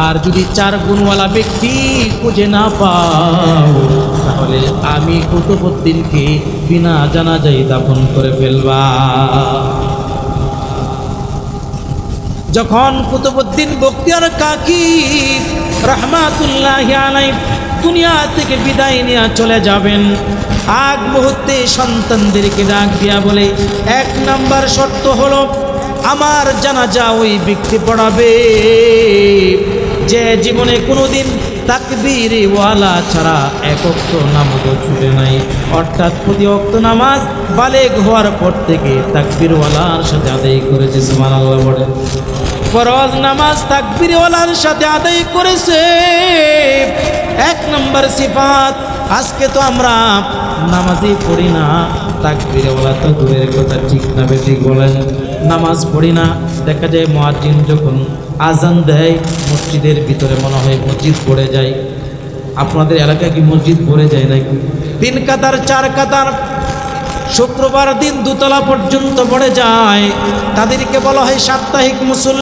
[SPEAKER 1] আর যদি চার গুণওয়ালা ব্যক্তি খুঁজে না পাও তাহলে আমি কুতুবউদ্দিনকে বিনা জানাজায় দাফন করে ফেলবা। যখন কুতুবউদ্দিন বখতিয়ার কাকি রাহমাতুল্লাহি আলাইহি দুনিয়া থেকে বিদায় নিয়ে চলে যাবেন, আগ মুহূর্তে সন্তানদেরকে ডাক দিয়া বলে, এক নাম্বার শর্ত হলো আমার জানাজা ওই ব্যক্তি পড়াবে যে জীবনে কোনোদিন তাকবীর ওয়ালা ছাড়া এক ওয়াক্ত নামাজও ছুটে নাই, অর্থাৎ প্রতি ওয়াক্ত নামাজ বালেগ হওয়ার পর থেকে তাকবীর ওয়ালার সাথে আদায় করেছে। সুবহানাল্লাহ বলেন। ফরজ নামাজ তাকবীর ওয়ালার সাথে আদায় করেছে। এক নম্বর সিফাত। আজকে তো আমরা নামাজই পড়ি না, তাকবীর ওয়ালা তো দূরের কথা, ঠিক না বেঠিক বলেন? নামাজ পড়ি না, দেখা যায় মুয়াজ্জিন যখন আজান দেয় মসজিদের ভিতরে মনে হয় মসজিদ পড়ে যায়। আপনাদের এলাকায় কি মসজিদ পড়ে যায় নাকি? 3 কাতার 4 কাতার শুক্রবার দিন 2 তলা পর্যন্ত পড়ে যায়। তাদেরকে বলা হয় সাপ্তাহিক মুসল্লি।